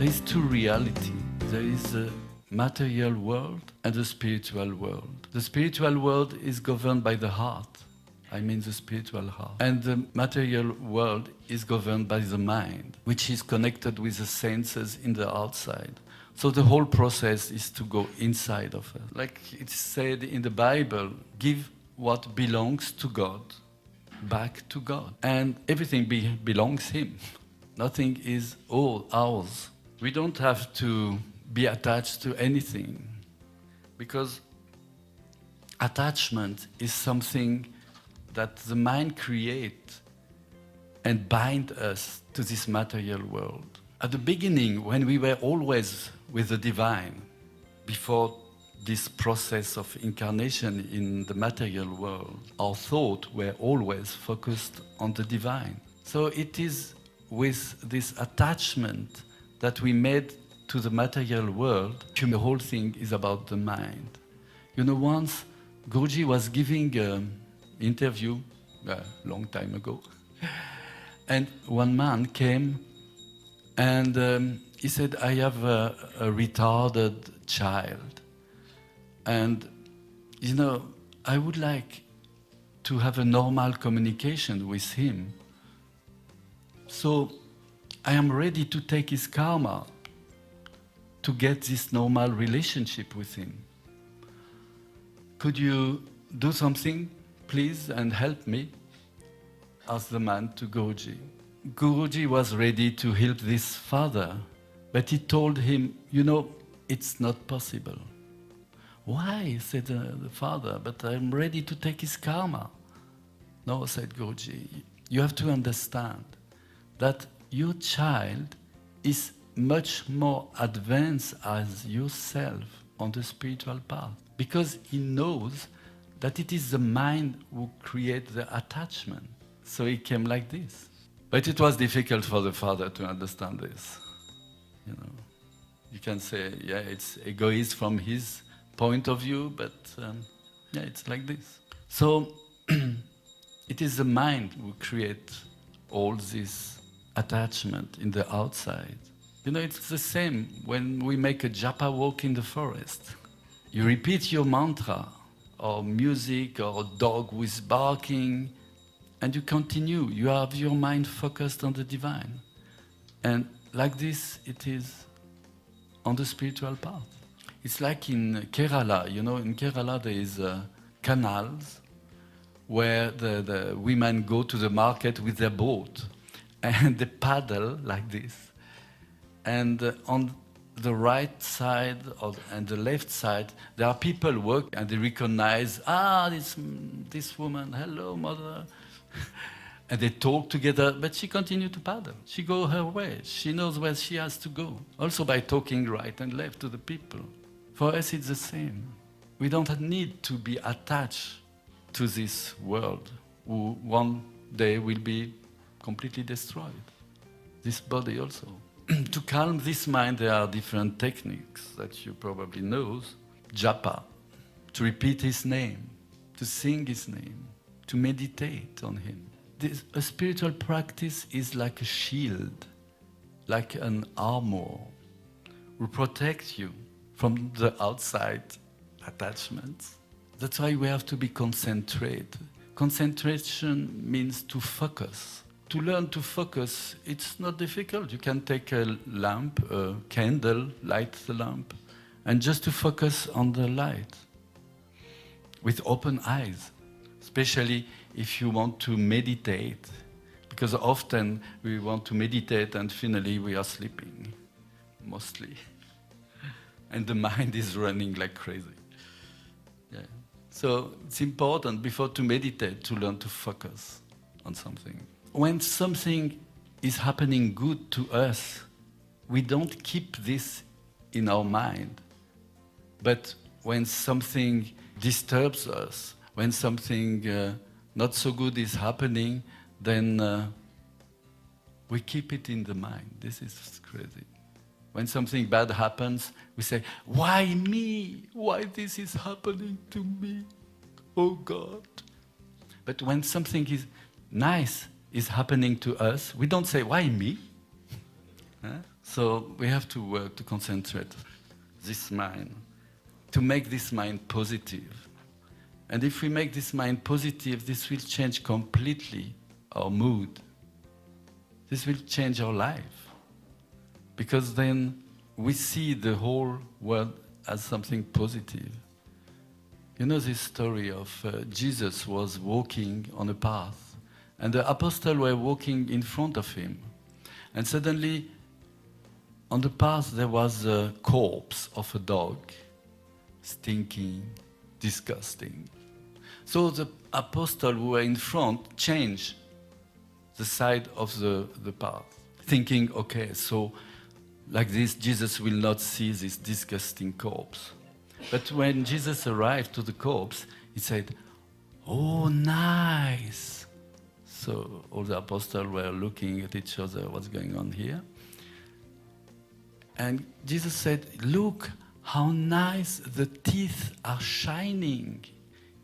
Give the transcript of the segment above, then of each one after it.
There is two realities. There is the material world and the spiritual world. The spiritual world is governed by the heart. I mean the spiritual heart. And the material world is governed by the mind, which is connected with the senses in the outside. So the whole process is to go inside of us. Like it's said in the Bible, give what belongs to God back to God. And everything belongs Him. Nothing is all ours. We don't have to be attached to anything, because attachment is something that the mind creates and bind us to this material world. At the beginning, when we were always with the divine, before this process of incarnation in the material world, our thoughts were always focused on the divine. So it is with this attachment that we made to the material world, the whole thing is about the mind. You know, once Guruji was giving an interview a long time ago, and one man came and he said, I have a retarded child, and you know, I would like to have a normal communication with him. So I am ready to take his karma to get this normal relationship with him. Could you do something, please, and help me? Asked the man to Guruji. Guruji was ready to help this father, but he told him, you know, it's not possible. Why? Said the father, but I'm ready to take his karma. No, said Guruji, you have to understand that your child is much more advanced as yourself on the spiritual path, because he knows that it is the mind who creates the attachment. So he came like this. But it was difficult for the father to understand this. You know, you can say, yeah, it's egoist from his point of view, but yeah, it's like this. So it is the mind who creates all this attachment in the outside. You know, it's the same when we make a Japa walk in the forest. You repeat your mantra, or music, or a dog who is barking, and you continue. You have your mind focused on the divine. And like this, it is on the spiritual path. It's like in Kerala, you know, in Kerala there is canals where the women go to the market with their boat and they paddle like this. And on the right side and the left side, there are people working and they recognize, this woman, hello mother. And they talk together, but she continues to paddle. She goes her way. She knows where she has to go. Also by talking right and left to the people. For us it's the same. We don't need to be attached to this world, who one day will be completely destroyed. This body also. To calm this mind, there are different techniques that you probably know. Japa, to repeat his name, to sing his name, to meditate on him. A spiritual practice is like a shield, like an armor, will protect you from the outside attachments. That's why we have to be concentrated. Concentration means to focus. To learn to focus, it's not difficult. You can take a lamp, a candle, light the lamp, and just to focus on the light with open eyes, especially if you want to meditate, because often we want to meditate and finally we are sleeping, mostly. And the mind is running like crazy. Yeah. So it's important before to meditate to learn to focus on something. When something is happening good to us, we don't keep this in our mind. But when something disturbs us, when something not so good is happening, then we keep it in the mind. This is crazy. When something bad happens, we say, why me? Why this is happening to me? Oh God. But when something is nice is happening to us, we don't say, why me? Huh? So we have to work to concentrate this mind, to make this mind positive. And if we make this mind positive, this will change completely our mood. This will change our life. Because then we see the whole world as something positive. You know this story of Jesus was walking on a path, and the apostles were walking in front of him. And suddenly, on the path, there was a corpse of a dog, stinking, disgusting. So the apostles who were in front changed the side of the path, thinking, okay, so like this, Jesus will not see this disgusting corpse. But when Jesus arrived to the corpse, he said, "Oh, nice." So all the apostles were looking at each other, what's going on here? And Jesus said, "Look how nice the teeth are shining."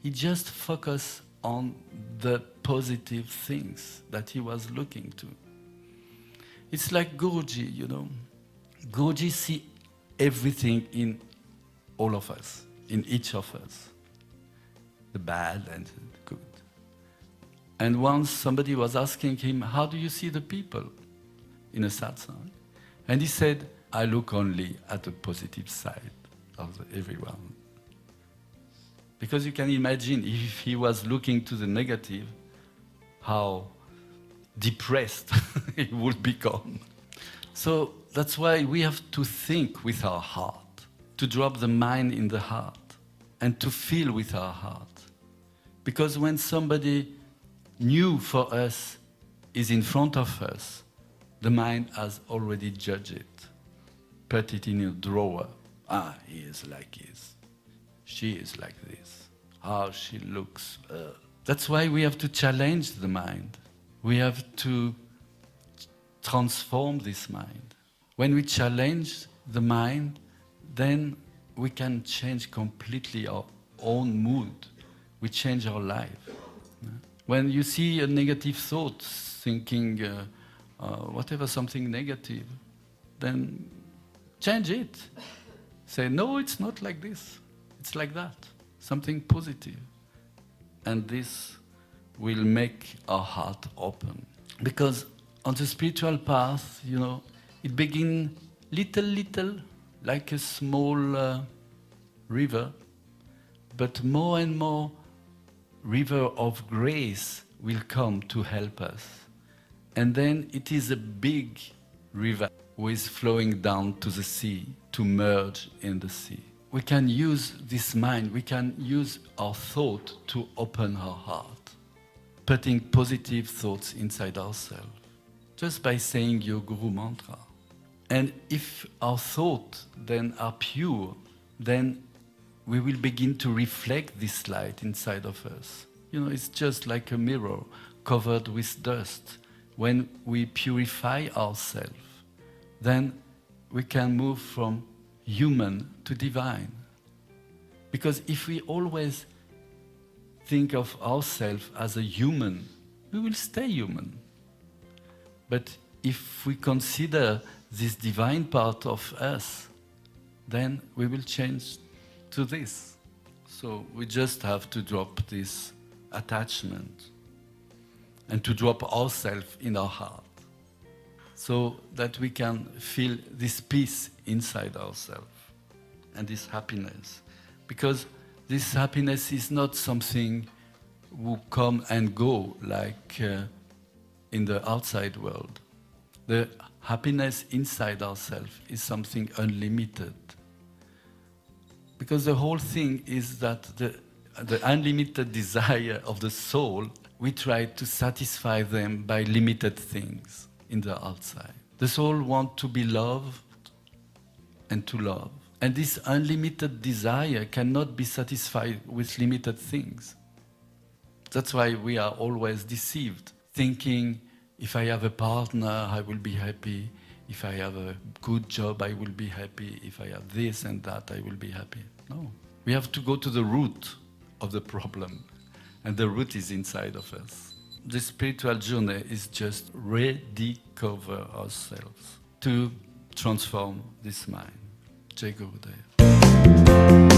He just focused on the positive things that he was looking to. It's like Guruji, you know. Guruji see everything in all of us, in each of us, the bad and the good. And once somebody was asking him, "How do you see the people in a satsang?" And he said, "I look only at the positive side of everyone." Because you can imagine if he was looking to the negative, how depressed he would become. So that's why we have to think with our heart, to drop the mind in the heart, and to feel with our heart. Because when somebody new for us is in front of us, the mind has already judged it, put it in a drawer. Ah, he is like this. She is like this. How she looks. That's why we have to challenge the mind. We have to transform this mind. When we challenge the mind, then we can change completely our own mood. We change our life. When you see a negative thought, thinking whatever, something negative, then change it. Say, "No, it's not like this. It's like that." Something positive. And this will make our heart open. Because on the spiritual path, you know, it begins little, like a small river, but more and more river of grace will come to help us. And then it is a big river who is flowing down to the sea, to merge in the sea. We can use this mind, we can use our thought to open our heart, putting positive thoughts inside ourselves, just by saying your Guru mantra. And if our thoughts then are pure, then we will begin to reflect this light inside of us. You know, it's just like a mirror covered with dust. When we purify ourselves, then we can move from human to divine. Because if we always think of ourselves as a human, we will stay human. But if we consider this divine part of us, then we will change to this. So we just have to drop this attachment and to drop ourselves in our heart, so that we can feel this peace inside ourselves and this happiness. Because this happiness is not something who come and go like in the outside world. The happiness inside ourselves is something unlimited. Because the whole thing is that the unlimited desire of the soul, we try to satisfy them by limited things in the outside. The soul wants to be loved and to love. And this unlimited desire cannot be satisfied with limited things. That's why we are always deceived, thinking, if I have a partner, I will be happy. If I have a good job, I will be happy. If I have this and that, I will be happy. No. We have to go to the root of the problem. And the root is inside of us. The spiritual journey is just rediscover ourselves, to transform this mind. Jai Gurudev.